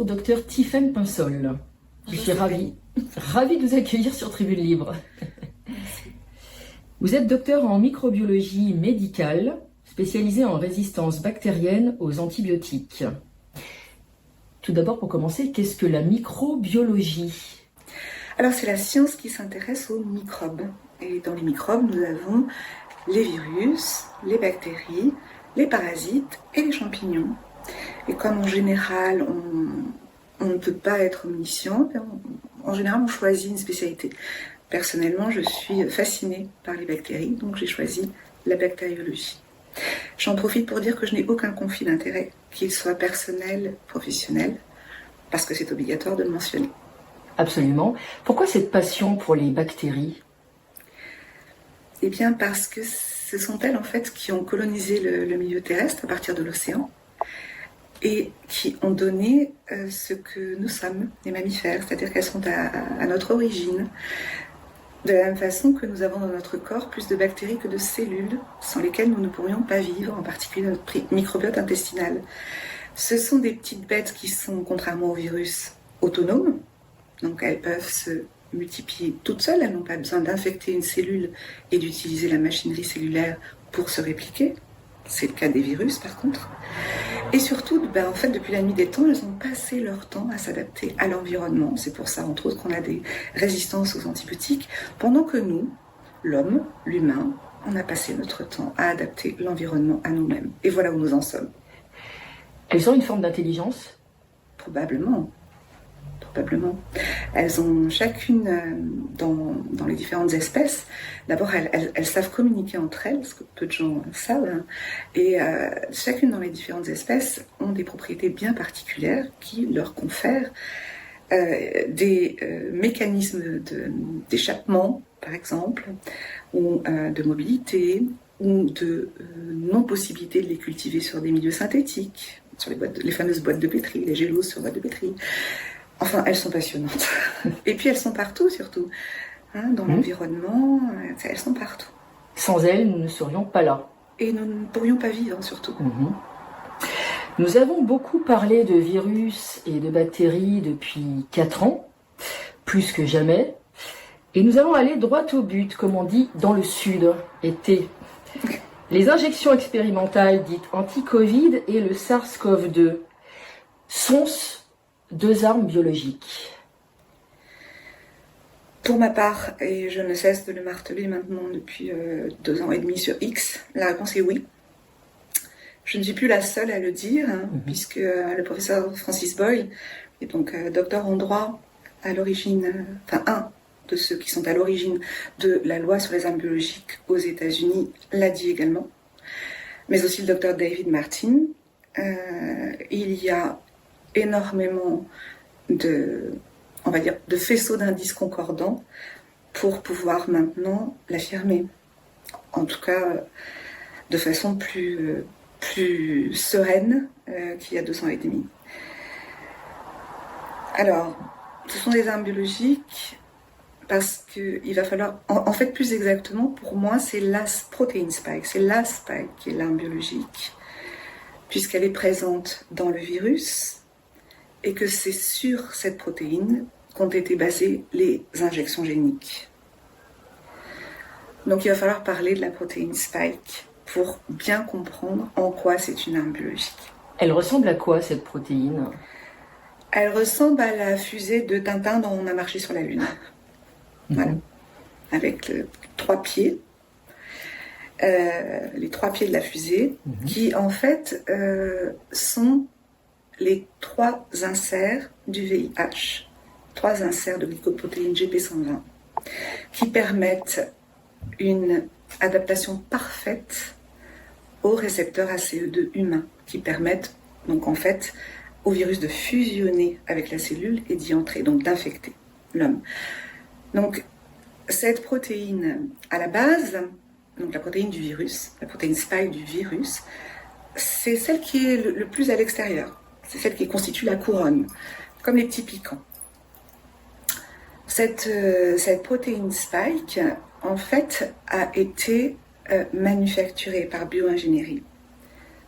Bonjour, docteur Tiffaine Pinsol. Je suis ravie de vous accueillir sur Tribune Libre. Merci. Vous êtes docteur en microbiologie médicale, spécialisé en résistance bactérienne aux antibiotiques. Tout d'abord, pour commencer, qu'est-ce que la microbiologie ? Alors, c'est la science qui s'intéresse aux microbes. Et dans les microbes, nous avons les virus, les bactéries, les parasites et les champignons. Et comme en général, on ne peut pas être omniscient, en général, on choisit une spécialité. Personnellement, je suis fascinée par les bactéries, donc j'ai choisi la bactériologie. J'en profite pour dire que je n'ai aucun conflit d'intérêt, qu'il soit personnel, professionnel, parce que c'est obligatoire de le mentionner. Absolument. Pourquoi cette passion pour les bactéries ? Eh bien, parce que ce sont elles, en fait, qui ont colonisé le milieu terrestre à partir de l'océan et qui ont donné ce que nous sommes, les mammifères, c'est-à-dire qu'elles sont à notre origine. De la même façon que nous avons dans notre corps plus de bactéries que de cellules, sans lesquelles nous ne pourrions pas vivre, en particulier notre microbiote intestinal. Ce sont des petites bêtes qui sont, contrairement aux virus, autonomes, donc elles peuvent se multiplier toutes seules, elles n'ont pas besoin d'infecter une cellule et d'utiliser la machinerie cellulaire pour se répliquer. C'est le cas des virus par contre. Et surtout, en fait, depuis la nuit des temps, elles ont passé leur temps à s'adapter à l'environnement. C'est pour ça, entre autres, qu'on a des résistances aux antibiotiques, pendant que nous, l'homme, l'humain, on a passé notre temps à adapter l'environnement à nous-mêmes. Et voilà où nous en sommes. Elles ont une forme d'intelligence ? Probablement. Elles ont chacune, dans les différentes espèces, d'abord elles savent communiquer entre elles, ce que peu de gens savent, et chacune dans les différentes espèces ont des propriétés bien particulières qui leur confèrent des mécanismes d'échappement, par exemple, ou de mobilité, ou de non-possibilité de les cultiver sur des milieux synthétiques, sur les fameuses boîtes de pétri, les géloses sur boîtes de pétri. Enfin, elles sont passionnantes. Et puis elles sont partout, surtout. Dans l'environnement, elles sont partout. Sans elles, nous ne serions pas là. Et nous ne pourrions pas vivre, surtout. Nous avons beaucoup parlé de virus et de bactéries depuis 4 ans, plus que jamais. Et nous allons aller droit au but, comme on dit dans le Sud, été. Les injections expérimentales dites anti-Covid et le SARS-CoV-2 sont-ce 2 armes biologiques? Pour ma part, et je ne cesse de le marteler maintenant depuis 2 ans et demi sur X, la réponse est oui. Je ne suis plus la seule à le dire, puisque le professeur Francis Boyle est donc docteur en droit à l'origine, un de ceux qui sont à l'origine de la loi sur les armes biologiques aux États-Unis, l'a dit également. Mais aussi le docteur David Martin. Il y a énormément de faisceaux d'indices concordants pour pouvoir maintenant l'affirmer. En tout cas, de façon plus sereine qu'il y a 2 ans et demi. Alors, ce sont des armes biologiques parce qu'il va falloir... En fait, plus exactement, pour moi, c'est la protéine spike. C'est la spike qui est l'arme biologique, puisqu'elle est présente dans le virus, et que c'est sur cette protéine qu'ont été basées les injections géniques. Donc il va falloir parler de la protéine spike pour bien comprendre en quoi c'est une arme biologique. Elle ressemble à quoi, cette protéine ? Elle ressemble à la fusée de Tintin dont on a marché sur la Lune. Voilà. Avec 3 pieds. Les 3 pieds de la fusée, qui en fait sont les 3 inserts du VIH, 3 inserts de glycoprotéine GP120, qui permettent une adaptation parfaite aux récepteurs ACE2 humains, qui permettent donc en fait au virus de fusionner avec la cellule et d'y entrer, donc d'infecter l'homme. Donc cette protéine à la base, donc la protéine du virus, la protéine spike du virus, c'est celle qui est le plus à l'extérieur. C'est celle qui constitue la couronne, comme les petits piquants. Cette protéine spike, en fait, a été manufacturée par bioingénierie,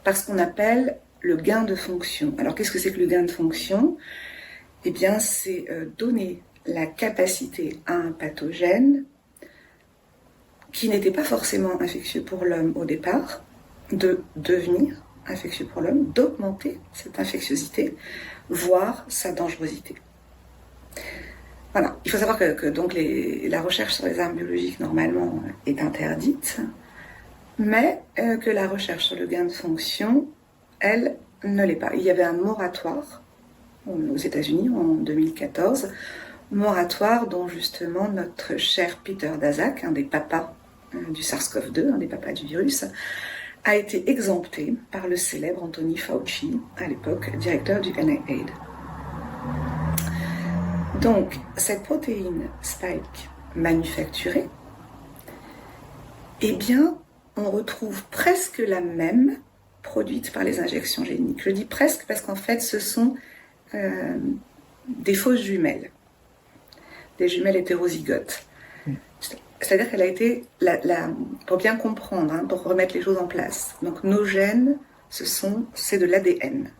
par ce qu'on appelle le gain de fonction. Alors qu'est-ce que c'est que le gain de fonction? Eh bien, c'est donner la capacité à un pathogène qui n'était pas forcément infectieux pour l'homme au départ, de devenir infectieux pour l'homme, d'augmenter cette infectiosité, voire sa dangerosité. Voilà. Il faut savoir que donc la recherche sur les armes biologiques, normalement, est interdite, mais que la recherche sur le gain de fonction, elle, ne l'est pas. Il y avait un moratoire aux États-Unis en 2014, moratoire dont justement notre cher Peter Daszak, un des papas du SARS-CoV-2, un des papas du virus, a été exempté par le célèbre Anthony Fauci, à l'époque directeur du NIAID. Donc, cette protéine spike manufacturée, eh bien, on retrouve presque la même produite par les injections géniques. Je dis presque parce qu'en fait, ce sont des fausses jumelles, des jumelles hétérozygotes. C'est-à-dire qu'elle a été, pour bien comprendre, hein, pour remettre les choses en place. Donc nos gènes, c'est de l'ADN.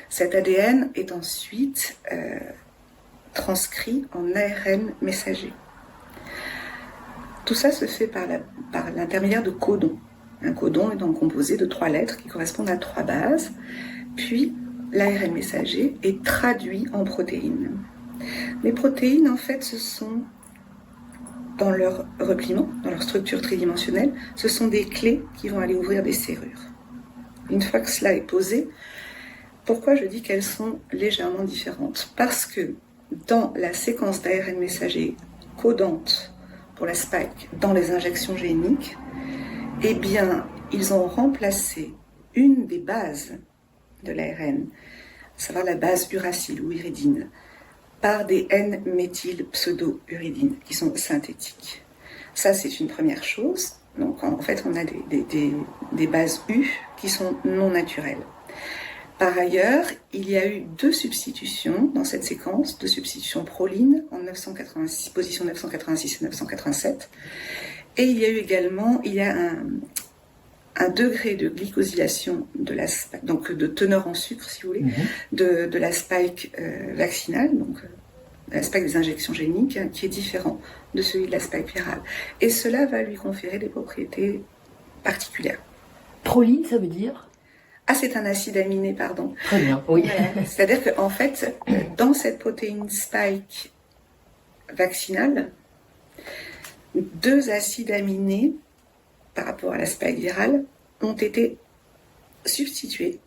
Cet ADN est ensuite transcrit en ARN messager. Tout ça se fait par l'intermédiaire de codons. Un codon est donc composé de 3 lettres qui correspondent à 3 bases. Puis l'ARN messager est traduit en protéines. Les protéines, en fait, ce sont, dans leur repliement, dans leur structure tridimensionnelle, ce sont des clés qui vont aller ouvrir des serrures. Une fois que cela est posé, pourquoi je dis qu'elles sont légèrement différentes? Parce que dans la séquence d'ARN messager codante pour la spike dans les injections géniques, eh bien, ils ont remplacé une des bases de l'ARN, à savoir la base uracile ou iridine, par des N-méthylpseudo-uridines qui sont synthétiques. Ça, c'est une première chose. Donc, en fait, on a des bases U qui sont non naturelles. Par ailleurs, il y a eu 2 substitutions dans cette séquence, 2 substitutions proline en 986, position 986 et 987. Et il y a eu également, un degré de glycosylation de la spike, donc de teneur en sucre, si vous voulez, de la spike vaccinale, donc la spike des injections géniques, hein, qui est différent de celui de la spike virale. Et cela va lui conférer des propriétés particulières. Proline, ça veut dire? Ah, c'est un acide aminé, pardon. Très bien, oui. C'est-à-dire qu'en fait, dans cette protéine spike vaccinale, 2 acides aminés par rapport à la spike virale ont été substitués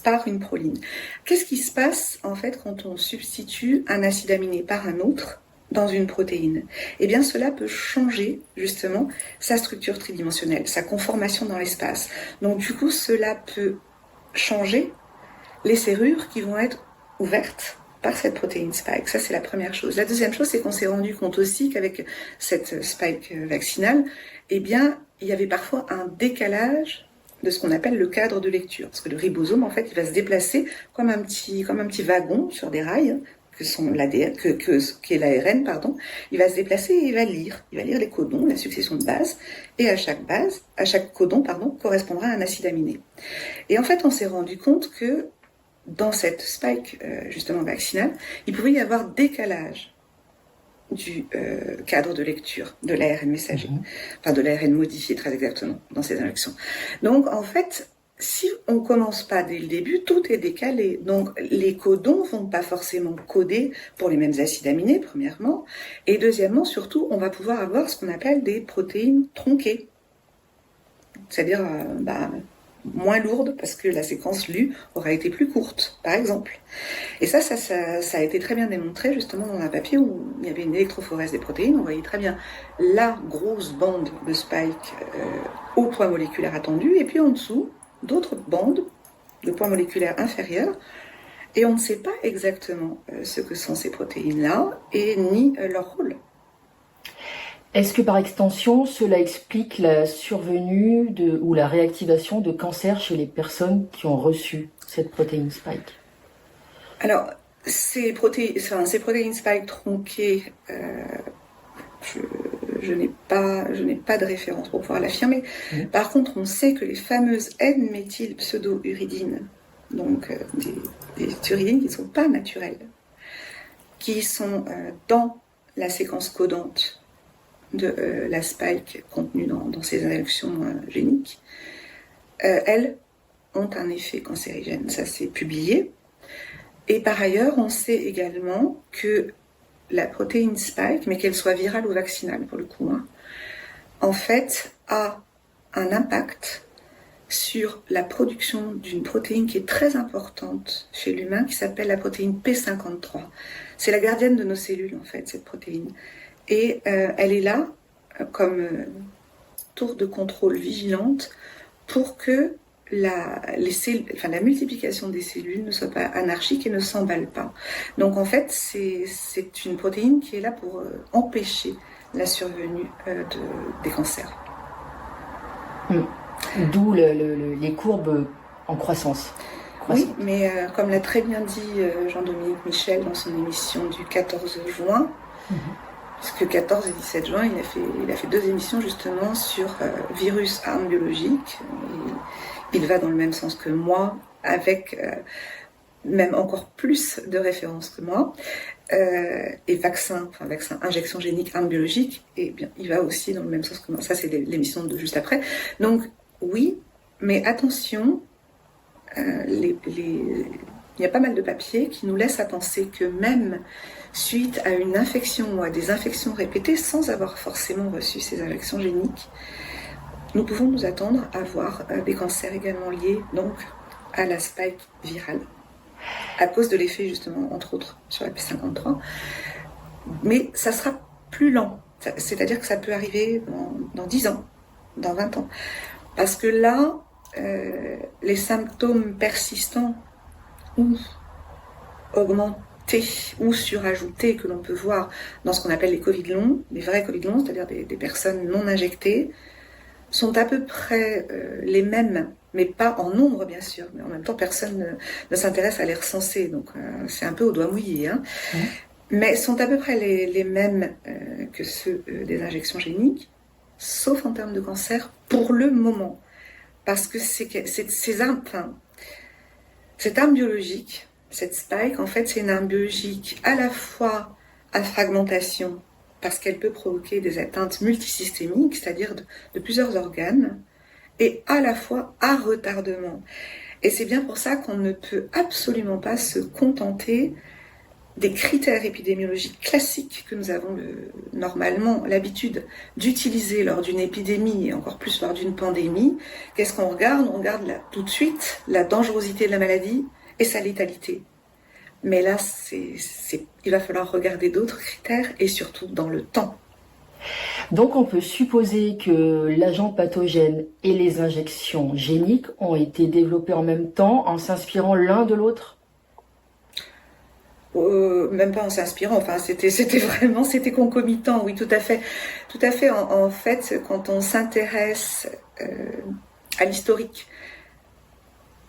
par une proline. Qu'est-ce qui se passe en fait quand on substitue un acide aminé par un autre dans une protéine? Eh bien, cela peut changer justement sa structure tridimensionnelle, sa conformation dans l'espace. Donc du coup, cela peut changer les serrures qui vont être ouvertes par cette protéine spike. Ça, c'est la première chose. La deuxième chose, c'est qu'on s'est rendu compte aussi qu'avec cette spike vaccinale, eh bien, il y avait parfois un décalage de ce qu'on appelle le cadre de lecture. Parce que le ribosome, en fait, il va se déplacer comme un petit wagon sur des rails, qui est l'ARN, pardon. Il va se déplacer et il va lire les codons, la succession de bases, et à chaque codon, correspondra un acide aminé. Et en fait, on s'est rendu compte que dans cette spike, justement vaccinale, il pouvait y avoir décalage du cadre de lecture de l'ARN messager, enfin de l'ARN modifié très exactement dans ces injections. Donc en fait, si on commence pas dès le début, tout est décalé. Donc les codons vont pas forcément coder pour les mêmes acides aminés, premièrement, et deuxièmement, surtout, on va pouvoir avoir ce qu'on appelle des protéines tronquées, c'est-à-dire moins lourde parce que la séquence lue aura été plus courte, par exemple. Et ça a été très bien démontré justement dans un papier où il y avait une électrophorèse des protéines. On voyait très bien la grosse bande de spike au poids moléculaire attendu, et puis en dessous, d'autres bandes de poids moléculaire inférieur. Et on ne sait pas exactement ce que sont ces protéines-là et ni leur rôle. Est-ce que par extension, cela explique la survenue ou la réactivation de cancer chez les personnes qui ont reçu cette protéine spike? Alors, ces protéines spike tronquées, je n'ai pas de référence pour pouvoir l'affirmer. Par contre, on sait que les fameuses N-méthylpseudo-uridines, donc des uridines qui ne sont pas naturelles, qui sont dans la séquence codante de la spike contenue dans ces injections géniques, elles ont un effet cancérigène. Ça, c'est publié. Et par ailleurs, on sait également que la protéine spike, mais qu'elle soit virale ou vaccinale pour le coup, en fait, a un impact sur la production d'une protéine qui est très importante chez l'humain, qui s'appelle la protéine P53. C'est la gardienne de nos cellules, en fait, cette protéine. Et elle est là comme tour de contrôle vigilante pour que la multiplication des cellules ne soit pas anarchique et ne s'emballe pas. Donc en fait, c'est une protéine qui est là pour empêcher la survenue des cancers. D'où les courbes en croissance. Oui, mais comme l'a très bien dit Jean-Dominique Michel dans son émission du 14 juin, puisque 14 et 17 juin, il a fait 2 émissions justement sur virus, armes biologiques. Il va dans le même sens que moi, avec même encore plus de références que moi. Et vaccin, injection génique, armes biologiques, et bien, il va aussi dans le même sens que moi. Ça, c'est l'émission de juste après. Donc, oui, mais attention, il y a pas mal de papiers qui nous laissent à penser que même suite à une infection ou à des infections répétées, sans avoir forcément reçu ces injections géniques, nous pouvons nous attendre à avoir des cancers également liés donc à la spike virale, à cause de l'effet justement, entre autres, sur la P53. Mais ça sera plus lent, c'est-à-dire que ça peut arriver dans 10 ans, dans 20 ans. Parce que là, les symptômes persistants ou augmentés ou surajoutés que l'on peut voir dans ce qu'on appelle les Covid longs, les vrais Covid longs, c'est-à-dire des personnes non injectées, sont à peu près les mêmes, mais pas en nombre bien sûr, mais en même temps personne ne s'intéresse à les recenser, donc c'est un peu au doigt mouillé, mais sont à peu près les mêmes que ceux des injections géniques, sauf en termes de cancer pour le moment, parce que cette arme biologique, cette spike, en fait c'est une arme biologique à la fois à fragmentation, parce qu'elle peut provoquer des atteintes multisystémiques, c'est-à-dire de plusieurs organes, et à la fois à retardement. Et c'est bien pour ça qu'on ne peut absolument pas se contenter des critères épidémiologiques classiques que nous avons normalement l'habitude d'utiliser lors d'une épidémie, et encore plus lors d'une pandémie. Qu'est-ce qu'on regarde ? On regarde tout de suite la dangerosité de la maladie et sa létalité. Mais là, il va falloir regarder d'autres critères et surtout dans le temps. Donc on peut supposer que l'agent pathogène et les injections géniques ont été développés en même temps en s'inspirant l'un de l'autre ? Même pas en s'inspirant, enfin c'était concomitant, oui, tout à fait. Tout à fait, en fait, quand on s'intéresse à l'historique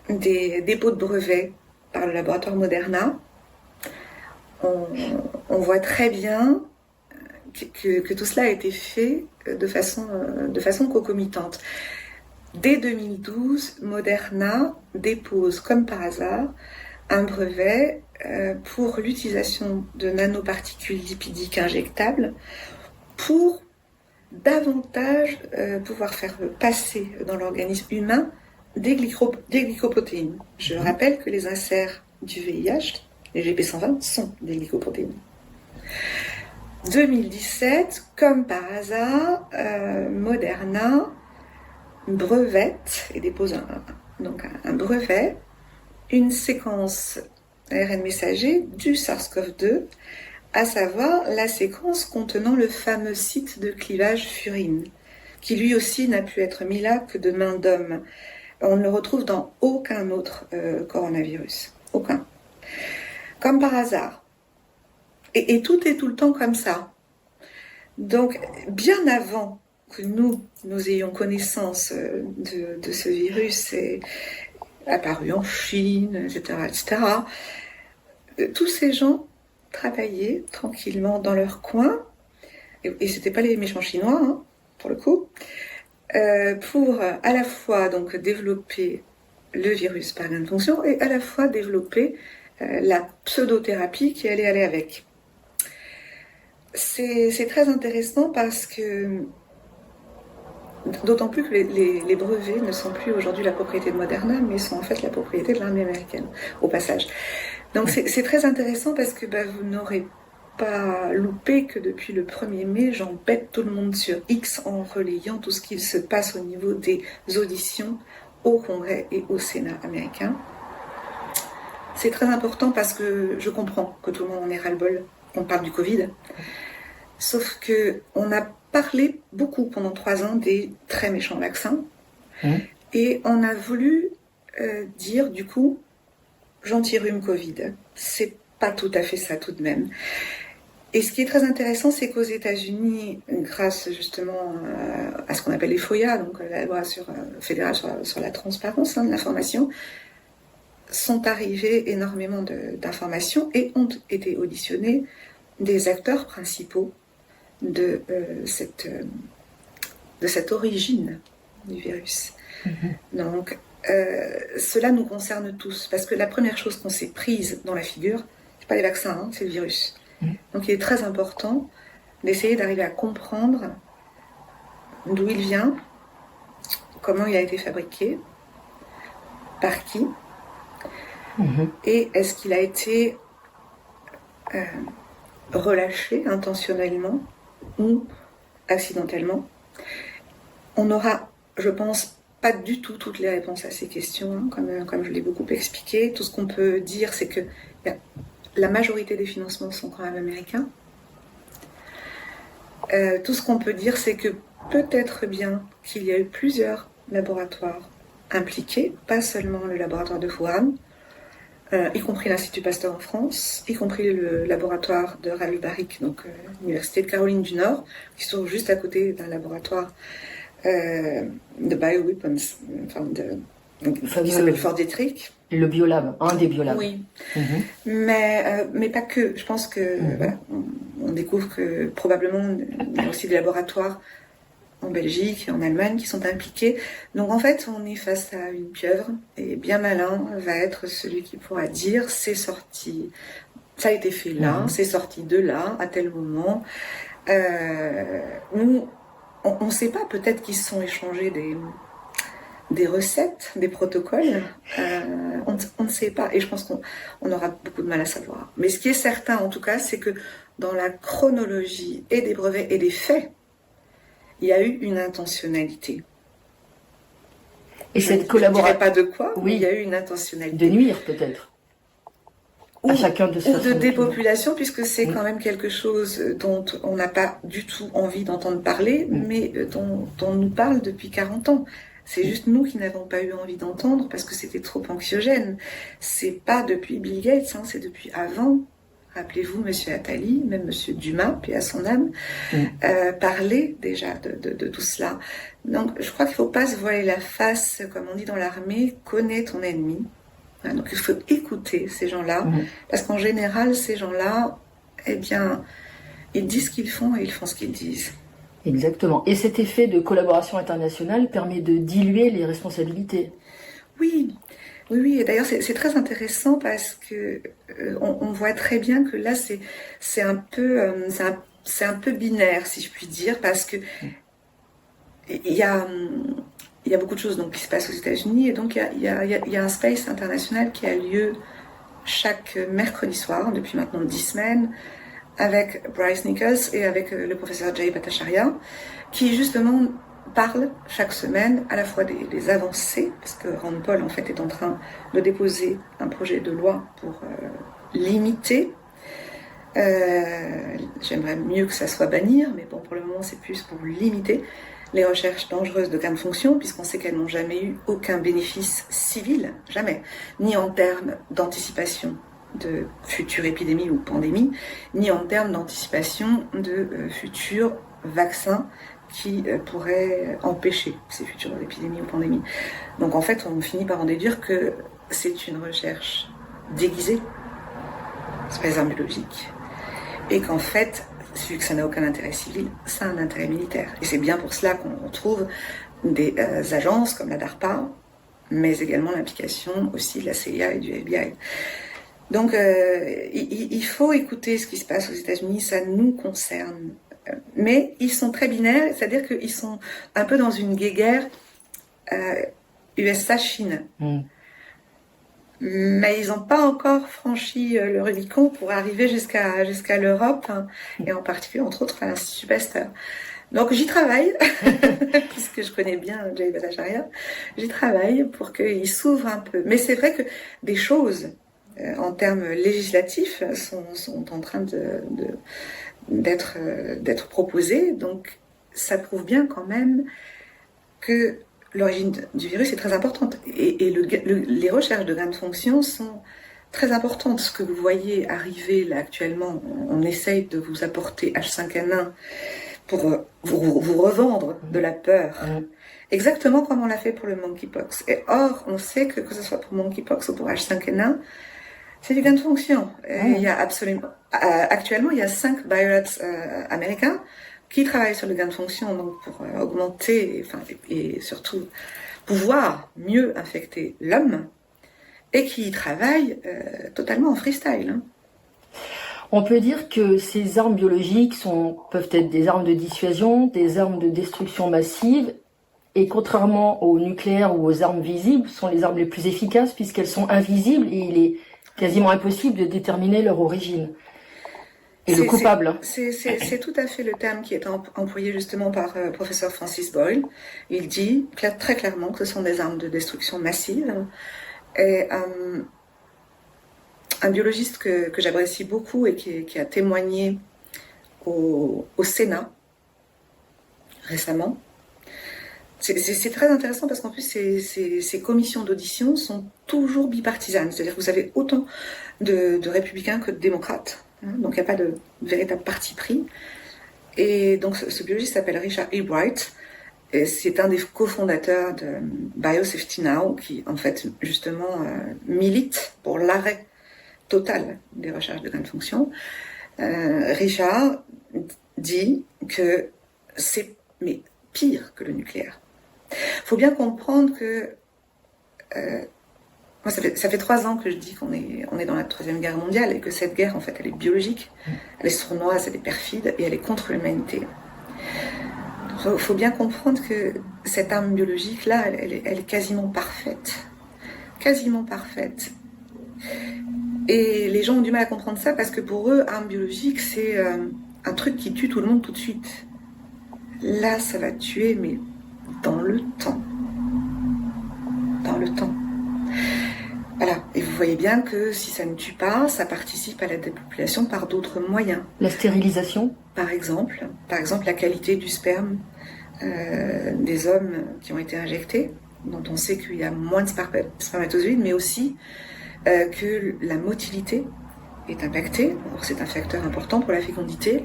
des dépôts de brevets par le laboratoire Moderna, on voit très bien que tout cela a été fait de façon concomitante. Dès 2012, Moderna dépose, comme par hasard, un brevet pour l'utilisation de nanoparticules lipidiques injectables pour davantage pouvoir faire passer dans l'organisme humain des glycoprotéines. Je rappelle que les inserts du VIH, les GP120, sont des glycoprotéines. 2017, comme par hasard, Moderna brevette et dépose un brevet, une séquence ARN messager du SARS-CoV-2, à savoir la séquence contenant le fameux site de clivage furine, qui lui aussi n'a pu être mis là que de main d'homme. On ne le retrouve dans aucun autre coronavirus. Aucun. Comme par hasard. Et tout est tout le temps comme ça. Donc, bien avant que nous ayons connaissance de ce virus apparu en Chine, etc., tous ces gens travaillaient tranquillement dans leur coin et c'était pas les méchants chinois, hein, pour le coup, pour à la fois donc développer le virus par gain de fonction et à la fois développer la pseudothérapie qui allait aller avec. C'est très intéressant parce que, d'autant plus que les brevets ne sont plus aujourd'hui la propriété de Moderna, mais sont en fait la propriété de l'armée américaine, au passage. Donc c'est très intéressant parce que vous n'aurez pas loupé que depuis le 1er mai, j'embête tout le monde sur X en relayant tout ce qu'il se passe au niveau des auditions au Congrès et au Sénat américain. C'est très important parce que je comprends que tout le monde en ait ras-le-bol. On parle du Covid. Sauf qu'on a parlé beaucoup pendant 3 ans des très méchants vaccins. Et on a voulu dire, du coup, gentil-rhume Covid. C'est pas tout à fait ça tout de même. Et ce qui est très intéressant, c'est qu'aux États-Unis, grâce justement à ce qu'on appelle les FOIA, donc la loi fédérale sur la transparence de l'information, sont arrivées énormément d'informations et ont été auditionnés des acteurs principaux de cette origine du virus. Donc, cela nous concerne tous, parce que la première chose qu'on s'est prise dans la figure, c'est pas les vaccins, hein, c'est le virus. Donc il est très important d'essayer d'arriver à comprendre d'où il vient, comment il a été fabriqué, par qui, et est-ce qu'il a été relâché intentionnellement ou accidentellement. On n'aura, je pense, pas du tout toutes les réponses à ces questions, hein, comme je l'ai beaucoup expliqué. Tout ce qu'on peut dire, c'est que la majorité des financements sont quand même américains. Tout ce qu'on peut dire, c'est que peut-être bien qu'il y a eu plusieurs laboratoires impliqués, pas seulement le laboratoire de Wuhan, y compris l'Institut Pasteur en France, y compris le laboratoire de Ravi Baric, donc l'Université de Caroline du Nord, qui se trouve juste à côté d'un laboratoire de bioweapons, qui s'appelle Fort Detrick. Le biolab, un des biolabs. Oui, mais pas que. Je pense que voilà, on découvre que probablement il y a aussi des laboratoires en Belgique et en Allemagne qui sont impliqués. Donc en fait, on est face à une pieuvre et bien malin va être celui qui pourra dire c'est sorti, ça a été fait là, c'est sorti de là, à tel moment. Nous, on ne sait pas, peut-être qu'ils se sont échangés des recettes, des protocoles, on ne sait pas, et je pense qu'on aura beaucoup de mal à savoir. Mais ce qui est certain, en tout cas, c'est que dans la chronologie et des brevets et des faits, il y a eu une intentionnalité. Et cette collaboration... Je ne dirais pas de quoi, oui, mais il y a eu une intentionnalité. De nuire, peut-être. À chacun de ou de dépopulation, puisque c'est quand même quelque chose dont on n'a pas du tout envie d'entendre parler, mais dont on nous parle depuis 40 ans. C'est juste nous qui n'avons pas eu envie d'entendre parce que c'était trop anxiogène. C'est pas depuis Bill Gates, hein, c'est depuis avant. Rappelez-vous, Monsieur Attali, même Monsieur Dumas, paix à son âme, parlait déjà de tout cela. Donc, je crois qu'il ne faut pas se voiler la face, comme on dit dans l'armée, connais ton ennemi. Donc, il faut écouter ces gens-là, parce qu'en général, ces gens-là, eh bien, ils disent ce qu'ils font et ils font ce qu'ils disent. Exactement. Et cet effet de collaboration internationale permet de diluer les responsabilités. Oui. Et d'ailleurs, c'est très intéressant parce que on voit très bien que là, c'est un peu binaire, si je puis dire, parce que il y a beaucoup de choses donc, qui se passent aux États-Unis, et donc il y a un space international qui a lieu chaque mercredi soir, depuis maintenant 10 semaines, avec Bryce Nichols et avec le professeur Jay Bhattacharya, qui justement parle chaque semaine à la fois des avancées, parce que Rand Paul en fait est en train de déposer un projet de loi pour limiter, j'aimerais mieux que ça soit bannir, mais bon, pour le moment c'est plus pour limiter les recherches dangereuses de gain de fonction, puisqu'on sait qu'elles n'ont jamais eu aucun bénéfice civil, jamais, ni en termes d'anticipation de futures épidémies ou pandémies, ni en termes d'anticipation de futurs vaccins qui pourraient empêcher ces futures épidémies ou pandémies. Donc en fait, on finit par en déduire que c'est une recherche déguisée, c'est pas les armes biologiques, et qu'en fait, vu que ça n'a aucun intérêt civil, ça a un intérêt militaire. Et c'est bien pour cela qu'on trouve des agences comme la DARPA, mais également l'implication aussi de la CIA et du FBI. Donc il faut écouter ce qui se passe aux États-Unis, ça nous concerne. Mais ils sont très binaires, c'est-à-dire qu'ils sont un peu dans une guéguerre USA-Chine. Mais ils n'ont pas encore franchi le Rubicon pour arriver jusqu'à l'Europe, hein, et en particulier, entre autres, à l'Institut Pasteur. Donc j'y travaille, puisque je connais bien Jay Bhattacharya, j'y travaille pour qu'il s'ouvre un peu. Mais c'est vrai que des choses, en termes législatifs, sont en train d'être proposées. Donc ça prouve bien quand même que l'origine du virus est très importante. Et les recherches de gain de fonction sont très importantes. Ce que vous voyez arriver là actuellement, on essaye de vous apporter H5N1 pour vous revendre de la peur. Exactement comme on l'a fait pour le monkeypox. Et or, on sait que ce soit pour monkeypox ou pour H5N1, c'est du gain de fonction. Il y a actuellement, il y a 5 biolabs américains qui travaillent sur le gain de fonction, donc pour augmenter, et surtout pouvoir mieux infecter l'homme, et qui travaillent totalement en freestyle. Hein. On peut dire que ces armes biologiques peuvent être des armes de dissuasion, des armes de destruction massive, et contrairement au nucléaire ou aux armes visibles, sont les armes les plus efficaces puisqu'elles sont invisibles et il est quasiment impossible de déterminer leur origine. Et le coupable. C'est tout à fait le terme qui est employé justement par professeur Francis Boyle. Il dit très clairement que ce sont des armes de destruction massive. Et un biologiste que j'apprécie beaucoup et qui a témoigné au Sénat récemment. C'est très intéressant parce qu'en plus ces commissions d'audition sont toujours bipartisanes. C'est-à-dire que vous avez autant de républicains que de démocrates. Donc il n'y a pas de véritable parti pris. Et donc ce biologiste s'appelle Richard E. Bright. Et c'est un des cofondateurs de Biosafety Now qui en fait justement milite pour l'arrêt total des recherches de gain de fonction. Richard dit que c'est pire que le nucléaire. Il faut bien comprendre que moi, ça fait 3 ans que je dis qu'on est dans la 3e guerre mondiale et que cette guerre, en fait, elle est biologique, elle est sournoise, elle est perfide et elle est contre l'humanité. Il faut bien comprendre que cette arme biologique-là, elle est quasiment parfaite. Quasiment parfaite. Et les gens ont du mal à comprendre ça parce que pour eux, arme biologique, c'est un truc qui tue tout le monde tout de suite. Là, ça va tuer, mais dans le temps. Dans le temps. Voilà, et vous voyez bien que si ça ne tue pas, ça participe à la dépopulation par d'autres moyens. La stérilisation ? Par exemple, la qualité du sperme des hommes qui ont été injectés, dont on sait qu'il y a moins de spermatozoïdes, mais aussi que la motilité est impactée. Alors, c'est un facteur important pour la fécondité,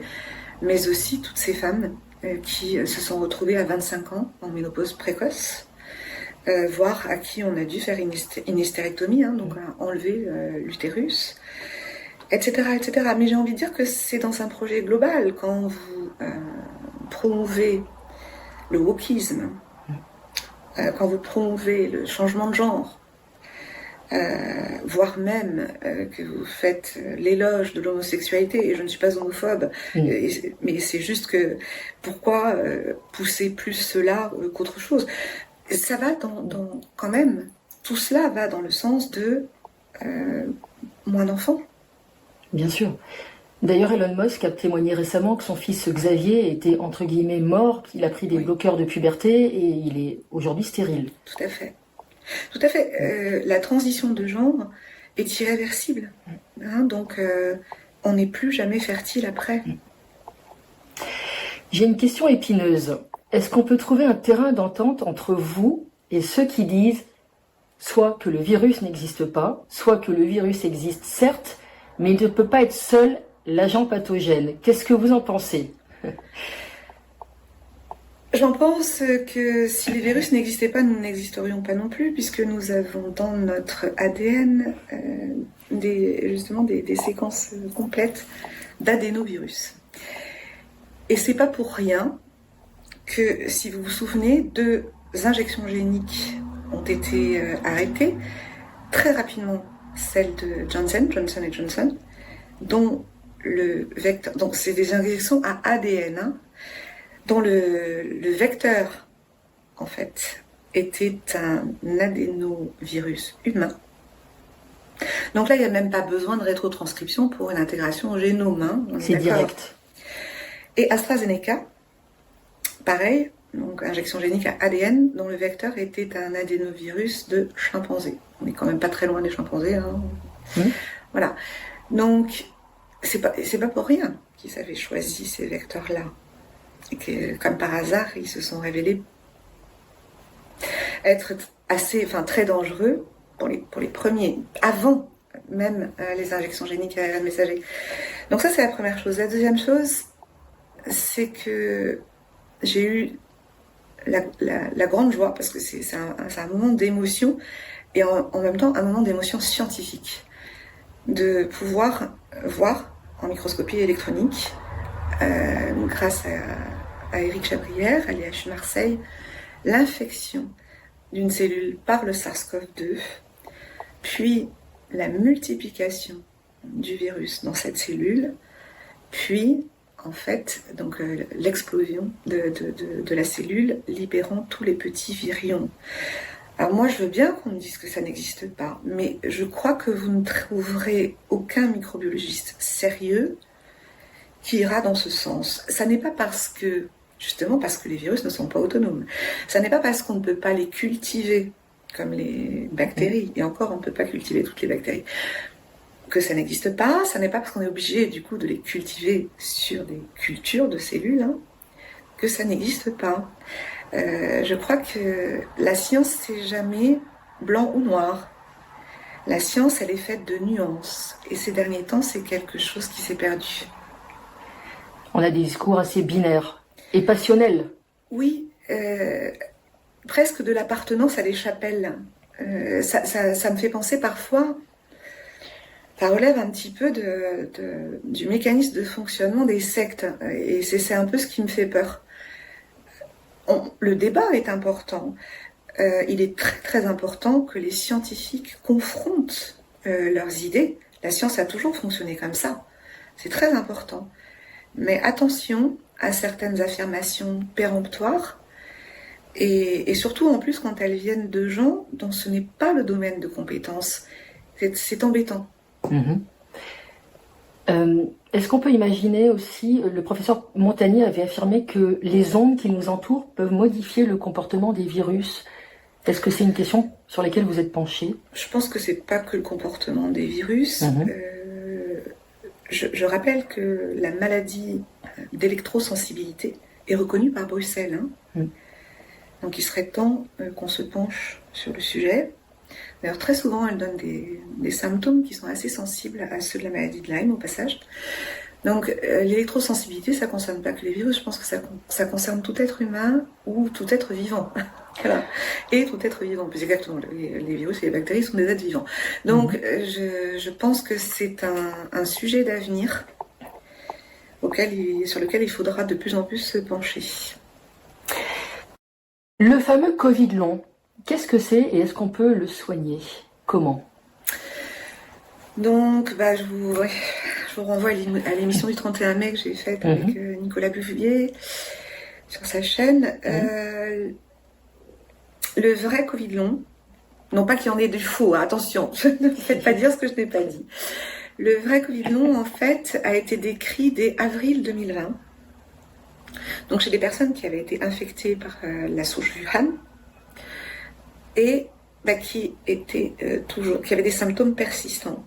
mais aussi toutes ces femmes qui se sont retrouvées à 25 ans en ménopause précoce, voire à qui on a dû faire une hystérectomie, donc enlever l'utérus, etc., etc. Mais j'ai envie de dire que c'est dans un projet global. Quand vous promouvez le wokisme, quand vous promouvez le changement de genre, voire même que vous faites l'éloge de l'homosexualité, et je ne suis pas homophobe, mais c'est juste que pourquoi pousser plus cela qu'autre chose ? Ça va quand même, tout cela va dans le sens de moins d'enfants. Bien sûr. D'ailleurs, Elon Musk a témoigné récemment que son fils Xavier était entre guillemets mort, qu'il a pris des bloqueurs de puberté et il est aujourd'hui stérile. Tout à fait. Tout à fait. La transition de genre est irréversible. Donc, on n'est plus jamais fertile après. J'ai une question épineuse. Est-ce qu'on peut trouver un terrain d'entente entre vous et ceux qui disent soit que le virus n'existe pas, soit que le virus existe certes, mais il ne peut pas être seul l'agent pathogène? Qu'est-ce que vous en pensez? J'en pense que si les virus n'existaient pas, nous n'existerions pas non plus, puisque nous avons dans notre ADN justement des séquences complètes d'adénovirus. Et c'est pas pour rien que, si vous vous souvenez, 2 injections géniques ont été arrêtées très rapidement, celle de Johnson & Johnson, dont le vecteur, donc c'est des injections à ADN, hein, dont le vecteur, en fait, était un adénovirus humain. Donc là, il n'y a même pas besoin de rétrotranscription pour une intégration au génome. Hein, c'est direct. Et AstraZeneca, pareil, donc injection génique à ADN, dont le vecteur était un adénovirus de chimpanzé. On n'est quand même pas très loin des chimpanzés. Hein. Voilà. Donc, c'est pas pour rien qu'ils avaient choisi ces vecteurs-là. Et que, comme par hasard, ils se sont révélés être très dangereux pour les premiers, avant même les injections géniques à ARN messager. Donc ça, c'est la première chose. La deuxième chose, c'est que j'ai eu la grande joie, parce que c'est un moment d'émotion, et en même temps un moment d'émotion scientifique, de pouvoir voir en microscopie électronique, grâce à Éric Chabrière, à l'IHU Marseille, l'infection d'une cellule par le SARS-CoV-2, puis la multiplication du virus dans cette cellule, puis en fait donc l'explosion de la cellule libérant tous les petits virions. Alors moi je veux bien qu'on me dise que ça n'existe pas, mais je crois que vous ne trouverez aucun microbiologiste sérieux qui ira dans ce sens. Ça n'est pas justement parce que les virus ne sont pas autonomes. Ça n'est pas parce qu'on ne peut pas les cultiver comme les bactéries, et encore on ne peut pas cultiver toutes les bactéries, que ça n'existe pas. Ça n'est pas parce qu'on est obligé du coup de les cultiver sur des cultures de cellules, hein, que ça n'existe pas. Je crois que la science, c'est jamais blanc ou noir. La science, elle est faite de nuances, et ces derniers temps, c'est quelque chose qui s'est perdu. On a des discours assez binaires et passionnels. Oui, presque de l'appartenance à des chapelles. Ça me fait penser parfois, ça relève un petit peu du mécanisme de fonctionnement des sectes, et c'est un peu ce qui me fait peur. Le débat est important. Il est très très important que les scientifiques confrontent leurs idées. La science a toujours fonctionné comme ça. C'est très important. Mais attention à certaines affirmations péremptoires, et surtout en plus quand elles viennent de gens dont ce n'est pas le domaine de compétence. C'est embêtant. Est-ce qu'on peut imaginer aussi, le professeur Montagnier avait affirmé que les ondes qui nous entourent peuvent modifier le comportement des virus. Est-ce que c'est une question sur laquelle vous êtes penché? Je pense que c'est pas que le comportement des virus. Je rappelle que la maladie d'électrosensibilité est reconnue par Bruxelles. Donc il serait temps qu'on se penche sur le sujet. D'ailleurs, très souvent, elle donne des symptômes qui sont assez sensibles à ceux de la maladie de Lyme, au passage. Donc, l'électrosensibilité, ça ne concerne pas que les virus. Je pense que ça concerne tout être humain ou tout être vivant. Voilà. Et tout être vivant. Plus exactement, les virus et les bactéries sont des êtres vivants. Donc, je pense que c'est un sujet d'avenir sur lequel il faudra de plus en plus se pencher. Le fameux Covid long, qu'est-ce que c'est et est-ce qu'on peut le soigner? Comment? Donc, je vous renvoie à l'émission du 31 mai que j'ai faite avec Nicolas Bouvier sur sa chaîne. Le vrai Covid long, non pas qu'il y en ait du faux, hein, attention, ne me faites pas dire ce que je n'ai pas dit. Le vrai Covid long, en fait, a été décrit dès avril 2020. Donc chez des personnes qui avaient été infectées par la souche Wuhan et qui avaient des symptômes persistants.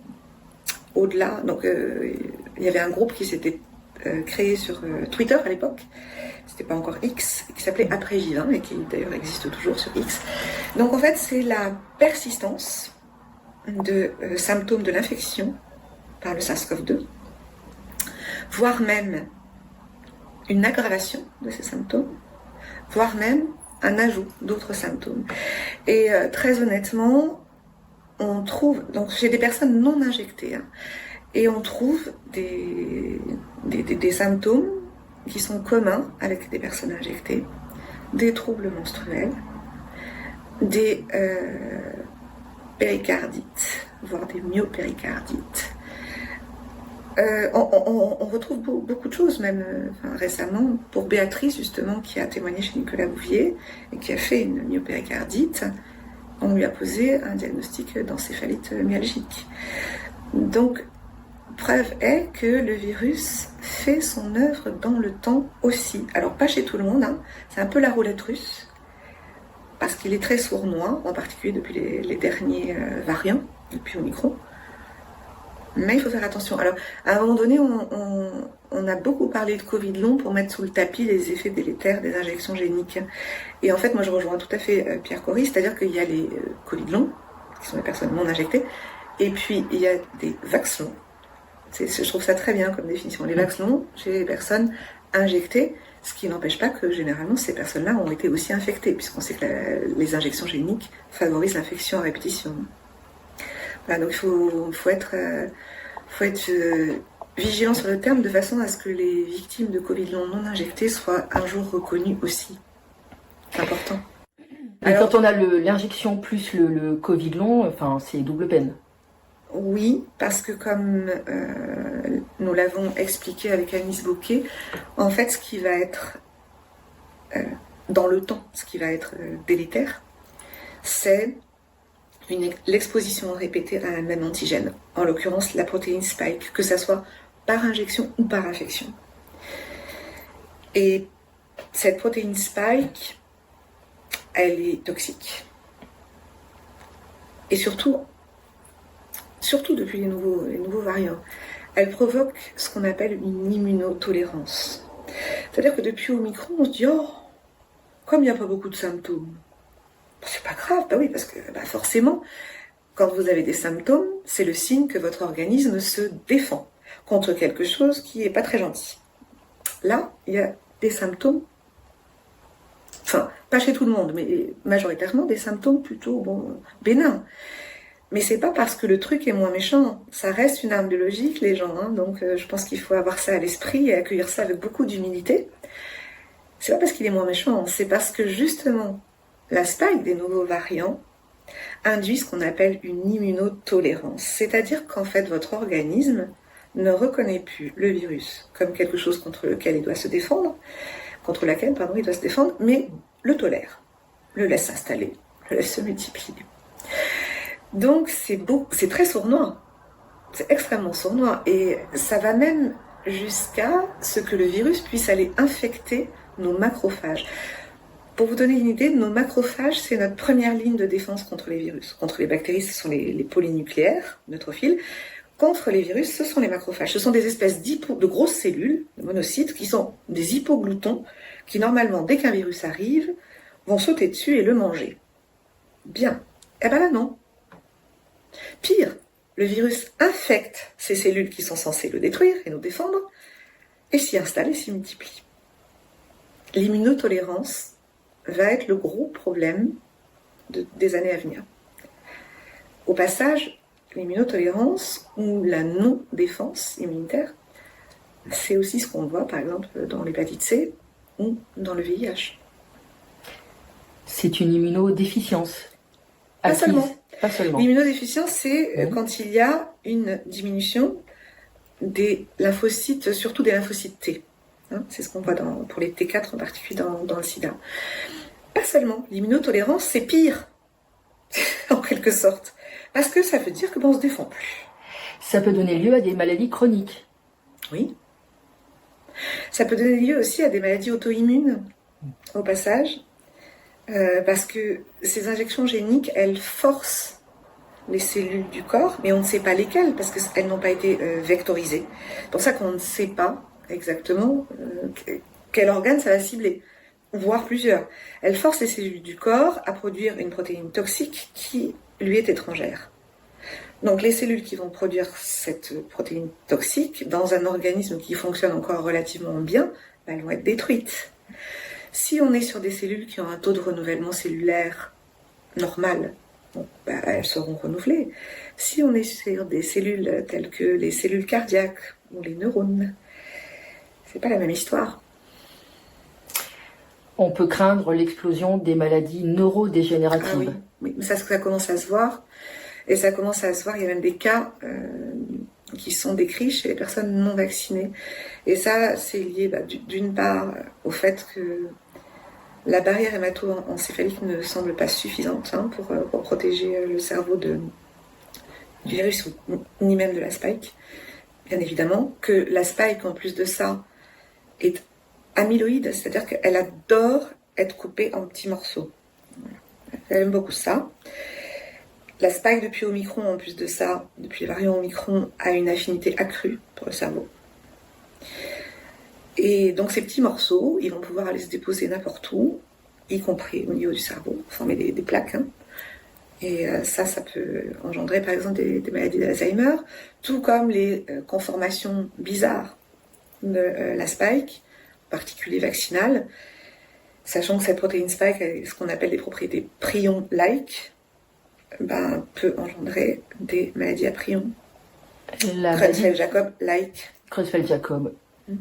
Au-delà, donc il y avait un groupe qui s'était créé sur Twitter à l'époque, c'était pas encore X, qui s'appelait Après J20 et qui d'ailleurs existe toujours sur X. Donc en fait c'est la persistance de symptômes de l'infection par le SARS-CoV-2, voire même une aggravation de ces symptômes, voire même un ajout d'autres symptômes. Et très honnêtement, on trouve, donc chez des personnes non injectées, et on trouve des symptômes, qui sont communs avec des personnes injectées, des troubles menstruels, des péricardites, voire des myopéricardites. On retrouve beaucoup de choses, même récemment, pour Béatrice, justement, qui a témoigné chez Nicolas Bouvier et qui a fait une myopéricardite. On lui a posé un diagnostic d'encéphalite myalgique. Donc, preuve est que le virus fait son œuvre dans le temps aussi. Alors, pas chez tout le monde, hein. C'est un peu la roulette russe, parce qu'il est très sournois, en particulier depuis les derniers variants, depuis Omicron. Mais il faut faire attention. Alors, à un moment donné, on a beaucoup parlé de Covid long pour mettre sous le tapis les effets délétères des injections géniques. Et en fait, moi, je rejoins tout à fait Pierre Cory, c'est-à-dire qu'il y a les Covid longs, qui sont les personnes non injectées, et puis il y a des vax longs. Je trouve ça très bien comme définition. Les vax longs, chez les personnes injectées, ce qui n'empêche pas que généralement ces personnes-là ont été aussi infectées, puisqu'on sait que les injections géniques favorisent l'infection à répétition. Voilà, donc il faut être vigilant sur le terme de façon à ce que les victimes de Covid long non injectées soient un jour reconnues aussi. C'est important. Et alors, quand on a l'injection plus le Covid long, enfin, c'est double peine. Oui, parce que comme nous l'avons expliqué avec Anis Bocquet, en fait, ce qui va être dans le temps, ce qui va être délétère, c'est l'exposition répétée à un même antigène, en l'occurrence la protéine spike, que ça soit par injection ou par infection. Et cette protéine spike, elle est toxique. Et surtout depuis les nouveaux variants, elle provoque ce qu'on appelle une immunotolérance. C'est-à-dire que depuis Omicron, on se dit « Oh, comme il n'y a pas beaucoup de symptômes, c'est pas grave. » Bah oui, parce que forcément, quand vous avez des symptômes, c'est le signe que votre organisme se défend contre quelque chose qui n'est pas très gentil. Là, il y a des symptômes, enfin, pas chez tout le monde, mais majoritairement des symptômes plutôt bénins. Mais c'est pas parce que le truc est moins méchant, ça reste une arme biologique, les gens, hein, donc je pense qu'il faut avoir ça à l'esprit et accueillir ça avec beaucoup d'humilité. C'est pas parce qu'il est moins méchant, c'est parce que justement, la spike des nouveaux variants induit ce qu'on appelle une immunotolérance. C'est-à-dire qu'en fait, votre organisme ne reconnaît plus le virus comme quelque chose contre laquelle il doit se défendre, mais le tolère, le laisse s'installer, le laisse se multiplier. Donc c'est très sournois, c'est extrêmement sournois, et ça va même jusqu'à ce que le virus puisse aller infecter nos macrophages. Pour vous donner une idée, nos macrophages, c'est notre première ligne de défense contre les virus. Contre les bactéries, ce sont les polynucléaires, neutrophiles. Contre les virus, ce sont les macrophages. Ce sont des espèces de grosses cellules, de monocytes, qui sont des hypogloutons, qui normalement, dès qu'un virus arrive, vont sauter dessus et le manger. Bien. Eh ben là, non. Pire, le virus infecte ces cellules qui sont censées le détruire et nous défendre, et s'y installe et s'y multiplie. L'immunotolérance va être le gros problème des années à venir. Au passage, l'immunotolérance ou la non-défense immunitaire, c'est aussi ce qu'on voit par exemple dans l'hépatite C ou dans le VIH. C'est une immunodéficience. Pas seulement. Pas seulement. L'immunodéficience, c'est quand il y a une diminution des lymphocytes, surtout des lymphocytes T. Hein, c'est ce qu'on voit pour les T4 en particulier dans le sida. Pas seulement. L'immunotolérance, c'est pire, en quelque sorte. Parce que ça veut dire que on se défend plus. Ça peut donner lieu à des maladies chroniques. Oui. Ça peut donner lieu aussi à des maladies auto-immunes, au passage. Parce que ces injections géniques, elles forcent les cellules du corps, mais on ne sait pas lesquelles, parce qu'elles n'ont pas été vectorisées. C'est pour ça qu'on ne sait pas exactement quel organe ça va cibler, voire plusieurs. Elles forcent les cellules du corps à produire une protéine toxique qui lui est étrangère. Donc les cellules qui vont produire cette protéine toxique dans un organisme qui fonctionne encore relativement bien, elles vont être détruites. Si on est sur des cellules qui ont un taux de renouvellement cellulaire normal, elles seront renouvelées. Si on est sur des cellules telles que les cellules cardiaques ou les neurones, c'est pas la même histoire. On peut craindre l'explosion des maladies neurodégénératives. Oui, mais ça commence à se voir. Et ça commence à se voir, il y a même des cas qui sont décrits chez les personnes non vaccinées. Et ça, c'est lié d'une part au fait que la barrière hémato-encéphalique ne semble pas suffisante pour protéger le cerveau du virus, ni même de la spike, bien évidemment. Que la spike, en plus de ça, est amyloïde, c'est-à-dire qu'elle adore être coupée en petits morceaux. Elle aime beaucoup ça. La spike depuis Omicron, en plus de ça, depuis les variants Omicron, a une affinité accrue pour le cerveau. Et donc ces petits morceaux, ils vont pouvoir aller se déposer n'importe où, y compris au niveau du cerveau, former des plaques. Et ça peut engendrer par exemple des maladies d'Alzheimer, tout comme les conformations bizarres de la spike, en particulier vaccinale, sachant que cette protéine spike a ce qu'on appelle des propriétés prion-like, peut engendrer des maladies à prion. Creutzfeldt-Jakob-like. Creutzfeldt-Jakob.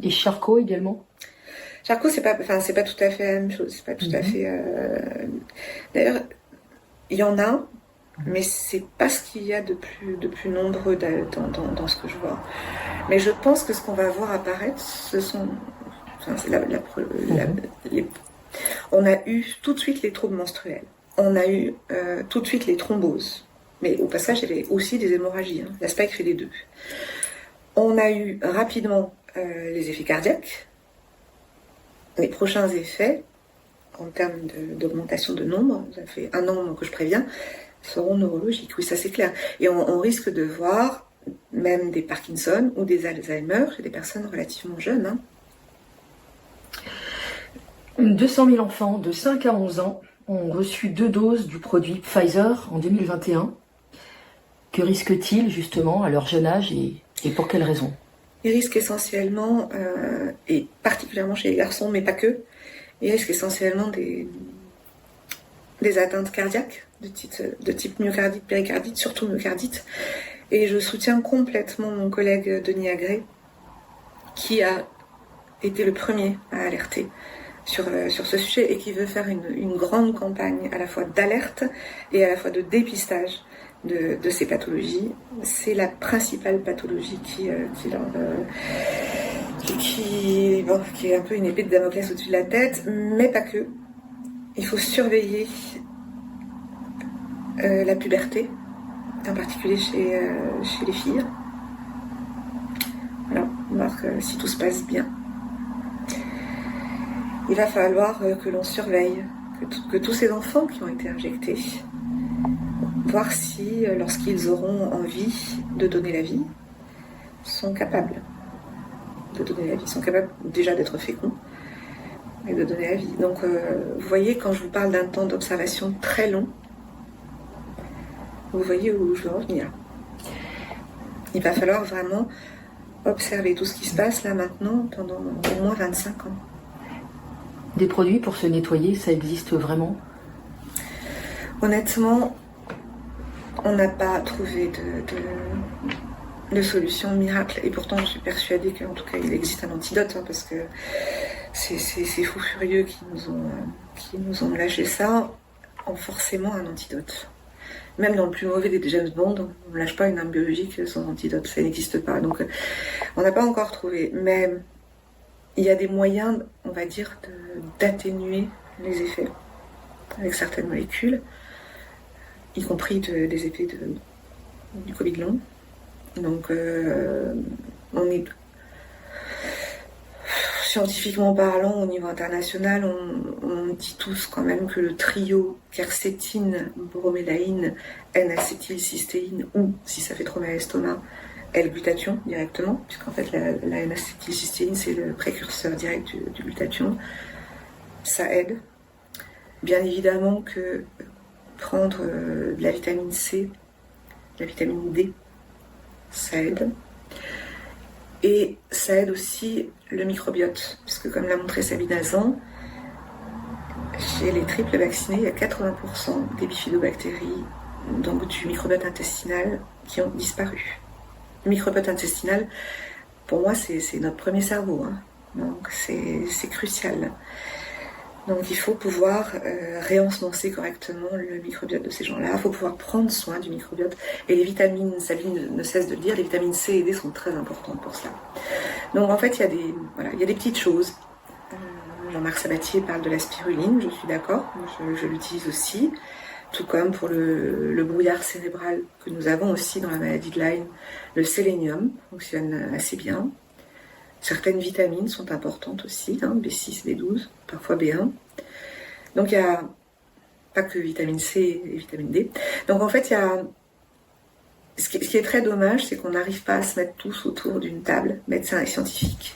Et Charcot également? Charcot, c'est pas tout à fait la même chose. C'est pas tout à fait. D'ailleurs, il y en a, mais c'est pas ce qu'il y a de plus nombreux dans ce que je vois. Mais je pense que ce qu'on va voir apparaître, ce sont. On a eu tout de suite les troubles menstruels. On a eu tout de suite les thromboses. Mais au passage, il y avait aussi des hémorragies. La spike fait les deux. On a eu rapidement les effets cardiaques. Les prochains effets, en termes d'augmentation de nombre, ça fait 1 an que je préviens, seront neurologiques. Oui, ça c'est clair. Et on risque de voir même des Parkinson ou des Alzheimer chez des personnes relativement jeunes. 200 000 enfants de 5 à 11 ans ont reçu 2 doses du produit Pfizer en 2021. Que risquent-ils justement à leur jeune âge et pour quelles raisons? Ils risquent essentiellement, et particulièrement chez les garçons, mais pas que, ils risquent essentiellement des atteintes cardiaques de type myocardite, péricardite, surtout myocardite. Et je soutiens complètement mon collègue Denis Agré, qui a été le premier à alerter sur ce sujet et qui veut faire une grande campagne à la fois d'alerte et à la fois de dépistage de ces pathologies. C'est la principale pathologie qui est un peu une épée de Damoclès au-dessus de la tête, mais pas que. Il faut surveiller la puberté, en particulier chez les filles. Voilà, voir si tout se passe bien. Il va falloir que l'on surveille que tous ces enfants qui ont été injectés, voir si, lorsqu'ils auront envie de donner la vie, sont capables de donner la vie, sont capables déjà d'être féconds et de donner la vie. Donc, vous voyez, quand je vous parle d'un temps d'observation très long, vous voyez où je veux en venir. Il va falloir vraiment observer tout ce qui se passe là maintenant pendant au moins 25 ans. Des produits pour se nettoyer, ça existe vraiment? Honnêtement, on n'a pas trouvé de solution miracle. Et pourtant, je suis persuadée qu'en tout cas, il existe un antidote, parce que ces fous furieux qui nous ont lâché ça ont forcément un antidote. Même dans le plus mauvais des James Bond, on ne lâche pas une arme biologique sans antidote. Ça n'existe pas. Donc, on n'a pas encore trouvé. Mais il y a des moyens, on va dire, d'atténuer les effets avec certaines molécules, y compris des effets du Covid long. Donc, on est scientifiquement parlant, au niveau international, on dit tous quand même que le trio quercétine, bromélaïne, N-acétylcystéine, ou si ça fait trop mal à l'estomac, L-glutathion directement, puisqu'en fait la N-acétylcystéine c'est le précurseur direct du glutathion. Ça aide. Bien évidemment que prendre de la vitamine C, de la vitamine D, ça aide. Et ça aide aussi le microbiote, puisque comme l'a montré Sabine Azan, chez les triples vaccinés, il y a 80% des bifidobactéries, donc du microbiote intestinal, qui ont disparu. Le microbiote intestinal, pour moi, c'est notre premier cerveau, donc c'est crucial. Donc il faut pouvoir réensemencer correctement le microbiote de ces gens-là, il faut pouvoir prendre soin du microbiote. Et les vitamines, Sabine ne cesse de le dire, les vitamines C et D sont très importantes pour cela. Donc en fait, il y a des petites choses. Jean-Marc Sabatier parle de la spiruline, je suis d'accord, je l'utilise aussi. Tout comme pour le brouillard cérébral que nous avons aussi dans la maladie de Lyme, le sélénium fonctionne assez bien. Certaines vitamines sont importantes aussi, B6, B12, parfois B1. Donc il n'y a pas que vitamine C et vitamine D. Donc en fait, ce qui est très dommage, c'est qu'on n'arrive pas à se mettre tous autour d'une table, médecins et scientifiques,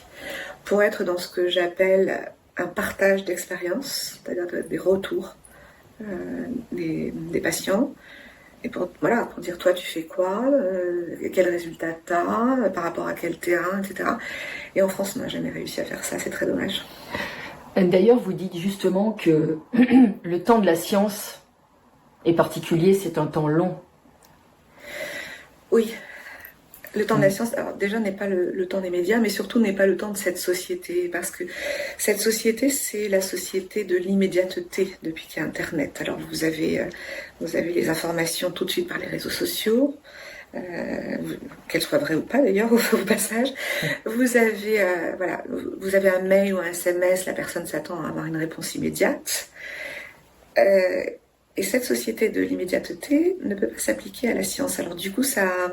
pour être dans ce que j'appelle un partage d'expérience, c'est-à-dire des retours des patients, et pour dire toi tu fais quoi, quel résultat t'as, par rapport à quel terrain, etc. Et en France on n'a jamais réussi à faire ça, c'est très dommage. D'ailleurs vous dites justement que le temps de la science est particulier, c'est un temps long. Oui, le temps de la science, alors déjà n'est pas le temps des médias, mais surtout n'est pas le temps de cette société, parce que cette société, c'est la société de l'immédiateté depuis qu'il y a Internet. Alors vous avez les informations tout de suite par les réseaux sociaux, qu'elles soient vraies ou pas d'ailleurs au passage. Vous avez un mail ou un SMS, la personne s'attend à avoir une réponse immédiate. Et cette société de l'immédiateté ne peut pas s'appliquer à la science. Alors du coup, ça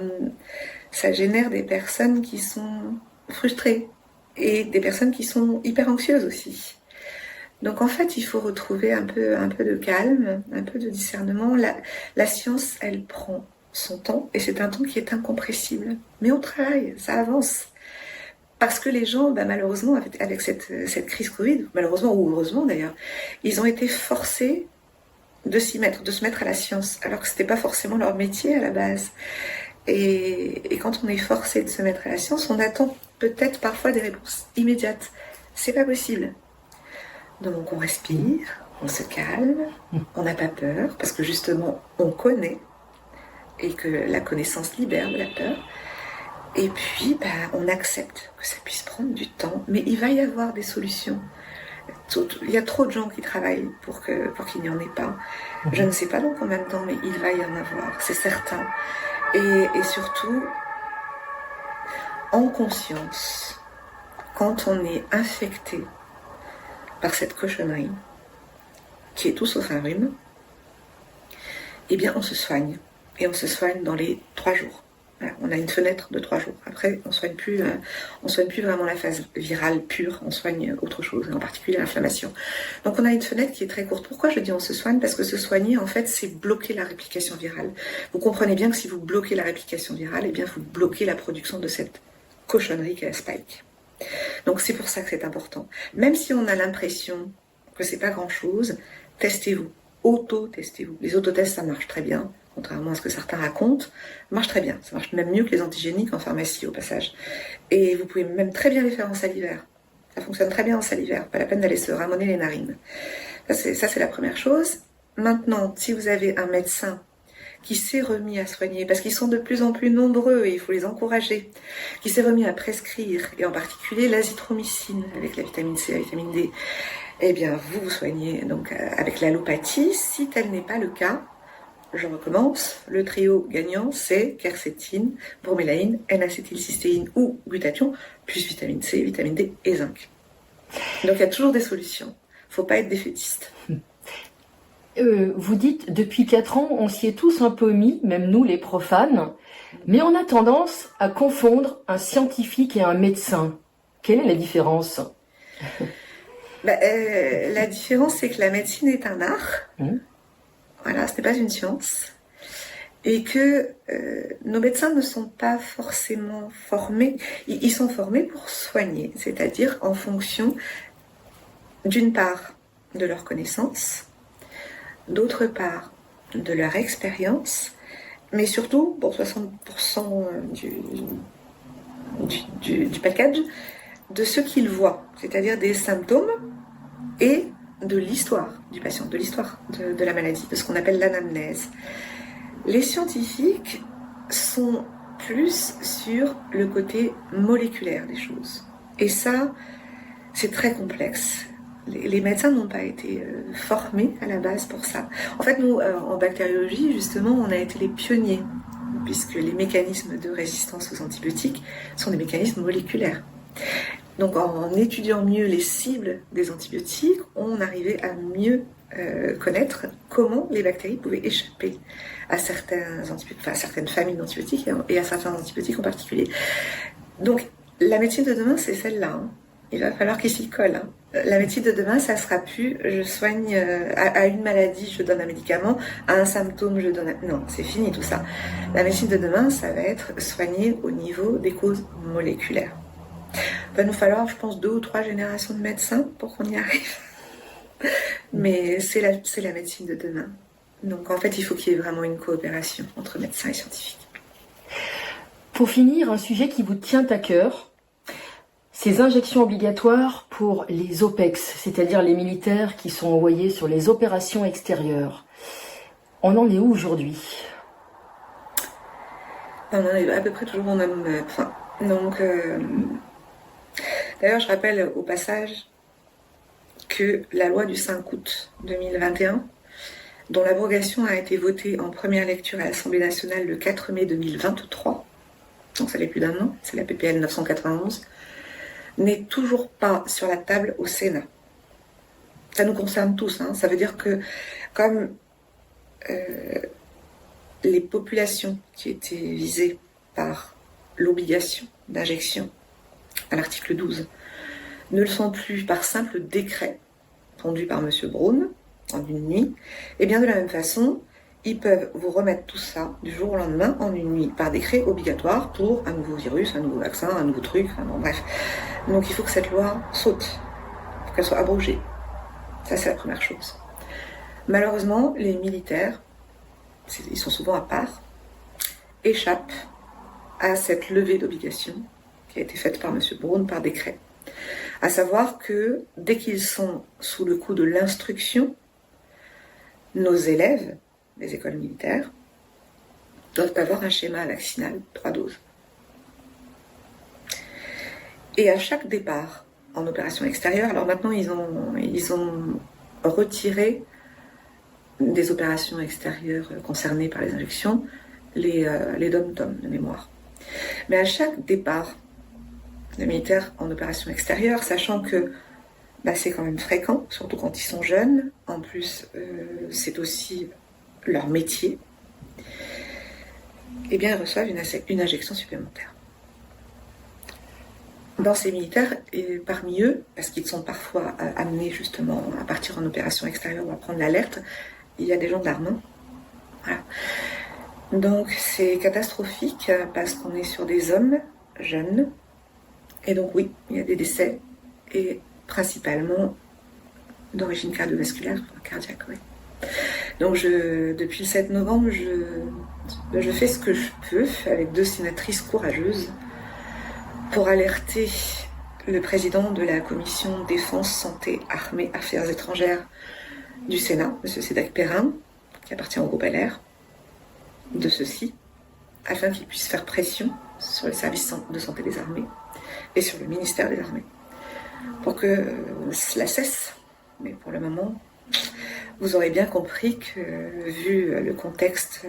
génère des personnes qui sont frustrées et des personnes qui sont hyper anxieuses aussi. Donc en fait, il faut retrouver un peu de calme, un peu de discernement. La science, elle prend son temps et c'est un temps qui est incompressible. Mais on travaille, ça avance. Parce que les gens, malheureusement, avec cette crise Covid, malheureusement ou heureusement d'ailleurs, ils ont été forcés de se mettre à la science, alors que c'était pas forcément leur métier à la base. Et quand on est forcé de se mettre à la science, on attend peut-être parfois des réponses immédiates. C'est pas possible. Donc on respire, on se calme, on n'a pas peur, parce que justement on connaît, et que la connaissance libère de la peur. Et puis on accepte que ça puisse prendre du temps, mais il va y avoir des solutions. Il y a trop de gens qui travaillent pour qu'il n'y en ait pas. Je ne sais pas dans combien de temps, mais il va y en avoir, c'est certain. Et surtout, en conscience, quand on est infecté par cette cochonnerie, qui est tout sauf un rhume, eh bien on se soigne. Et on se soigne dans les 3 jours. Voilà, on a une fenêtre de 3 jours. Après, on soigne plus vraiment la phase virale pure, on soigne autre chose, en particulier l'inflammation. Donc on a une fenêtre qui est très courte. Pourquoi je dis on se soigne? Parce que se soigner, en fait, c'est bloquer la réplication virale. Vous comprenez bien que si vous bloquez la réplication virale, eh bien vous bloquez la production de cette cochonnerie qu'est la spike. Donc c'est pour ça que c'est important. Même si on a l'impression que c'est pas grand-chose, testez-vous, auto-testez-vous. Les autotests, ça marche très bien. Contrairement à ce que certains racontent, marche très bien. Ça marche même mieux que les antigéniques en pharmacie au passage. Et vous pouvez même très bien les faire en salivaire. Ça fonctionne très bien en salivaire. Pas la peine d'aller se ramoner les narines. Ça, c'est la première chose. Maintenant, si vous avez un médecin qui s'est remis à soigner, parce qu'ils sont de plus en plus nombreux et il faut les encourager, qui s'est remis à prescrire, et en particulier l'azithromycine avec la vitamine C, la vitamine D, eh bien, vous soignez donc avec l'allopathie. Si tel n'est pas le cas, je recommence, le trio gagnant, c'est quercétine, bromélaïne, N-acétylcystéine ou glutathion, plus vitamine C, vitamine D et zinc. Donc il y a toujours des solutions. Faut pas être défaitiste. Vous dites, depuis 4 ans, on s'y est tous un peu mis, même nous les profanes, mais on a tendance à confondre un scientifique et un médecin. Quelle est la différence? La différence, c'est que la médecine est un art. Voilà, ce n'est pas une science. Et que nos médecins ne sont pas forcément formés. Ils sont formés pour soigner, c'est-à-dire en fonction, d'une part, de leurs connaissances, d'autre part, de leur expérience, mais surtout, pour 60% du package, de ce qu'ils voient, c'est-à-dire des symptômes et de l'histoire du patient, de l'histoire de la maladie, de ce qu'on appelle l'anamnèse. Les scientifiques sont plus sur le côté moléculaire des choses. Et ça, c'est très complexe. les médecins n'ont pas été formés à la base pour ça. En fait, nous, en bactériologie, justement, on a été les pionniers, puisque les mécanismes de résistance aux antibiotiques sont des mécanismes moléculaires. Donc, en étudiant mieux les cibles des antibiotiques, on arrivait à mieux connaître comment les bactéries pouvaient échapper à certaines familles d'antibiotiques et à certains antibiotiques en particulier. Donc, la médecine de demain, c'est celle-là. Hein. Il va falloir qu'il s'y colle. Hein. La médecine de demain, ça sera plus je soigne à une maladie, je donne un médicament, à un symptôme, je donne un... Non, c'est fini tout ça. La médecine de demain, ça va être soigner au niveau des causes moléculaires. Il va nous falloir, je pense, 2 ou 3 générations de médecins pour qu'on y arrive. Mais c'est la médecine de demain. Donc en fait, il faut qu'il y ait vraiment une coopération entre médecins et scientifiques. Pour finir, un sujet qui vous tient à cœur, ces injections obligatoires pour les OPEX, c'est-à-dire les militaires qui sont envoyés sur les opérations extérieures. On en est où aujourd'hui? On en est à peu près toujours au même point. Donc, d'ailleurs, je rappelle au passage que la loi du 5 août 2021, dont l'abrogation a été votée en première lecture à l'Assemblée nationale le 4 mai 2023, donc ça fait plus d'un an, c'est la PPL 991, n'est toujours pas sur la table au Sénat. Ça nous concerne tous, hein. Ça veut dire que comme les populations qui étaient visées par l'obligation d'injection à l'article 12 ne le sont plus par simple décret pondu par M. Braun en une nuit, et bien de la même façon, ils peuvent vous remettre tout ça du jour au lendemain en une nuit par décret obligatoire pour un nouveau virus, un nouveau vaccin, un nouveau truc, enfin bon, bref. Donc il faut que cette loi saute, il faut qu'elle soit abrogée. Ça, c'est la première chose. Malheureusement, les militaires, ils sont souvent à part, échappent à cette levée d'obligation qui a été faite par M. Braun par décret. À savoir que dès qu'ils sont sous le coup de l'instruction, nos élèves des écoles militaires doivent avoir un schéma vaccinal 3 doses. Et à chaque départ en opération extérieure, alors maintenant ils ont retiré des opérations extérieures concernées par les injections les dom-toms de mémoire. Mais à chaque départ de militaires en opération extérieure, sachant que c'est quand même fréquent, surtout quand ils sont jeunes, en plus c'est aussi leur métier, eh bien ils reçoivent une injection supplémentaire. Dans ces militaires, et parmi eux, parce qu'ils sont parfois amenés justement à partir en opération extérieure ou à prendre l'alerte, il y a des gendarmes. Voilà. Donc c'est catastrophique parce qu'on est sur des hommes jeunes, et donc oui, il y a des décès, et principalement d'origine cardiovasculaire, cardiaque, oui. Donc depuis le 7 novembre, je fais ce que je peux avec 2 sénatrices courageuses pour alerter le président de la commission Défense, Santé, Armée, Affaires étrangères du Sénat, M. Cédric Perrin, qui appartient au groupe LR, de ceci, afin qu'il puisse faire pression sur le service de santé des armées et sur le ministère des Armées, pour que cela cesse. Mais pour le moment, vous aurez bien compris que, vu le contexte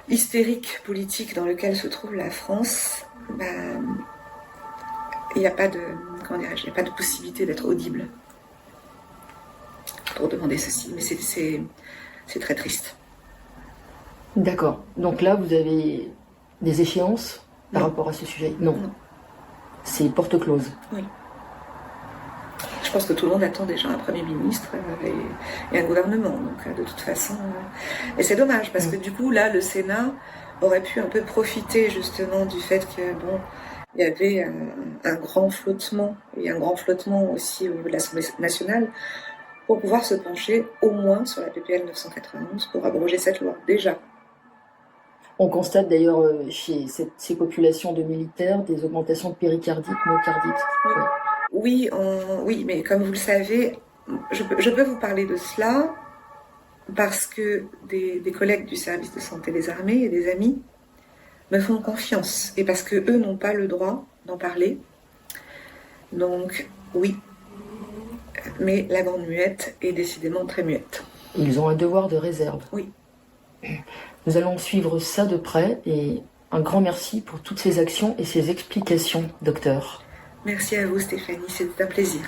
hystérique politique dans lequel se trouve la France, il n'y a pas de possibilité d'être audible pour demander ceci. Mais c'est très triste. D'accord. Donc là, vous avez des échéances par rapport à ce sujet? Non. C'est porte close. Oui. Je pense que tout le monde attend déjà un Premier ministre et un gouvernement. Donc de toute façon... Et c'est dommage, parce que du coup, là, le Sénat aurait pu un peu profiter justement du fait que, il y avait un grand flottement, et un grand flottement aussi au niveau de l'Assemblée nationale, pour pouvoir se pencher au moins sur la PPL 991 pour abroger cette loi, déjà. On constate d'ailleurs chez ces populations de militaires des augmentations de péricardite, myocardite. Oui, mais comme vous le savez, je peux vous parler de cela parce que des collègues du service de santé des armées et des amis me font confiance et parce que eux n'ont pas le droit d'en parler. Donc oui, Mais la grande muette est décidément très muette. Ils ont un devoir de réserve. Oui. Nous allons suivre ça de près et un grand merci pour toutes ces actions et ces explications, docteur. Merci à vous Stéphanie, c'était un plaisir.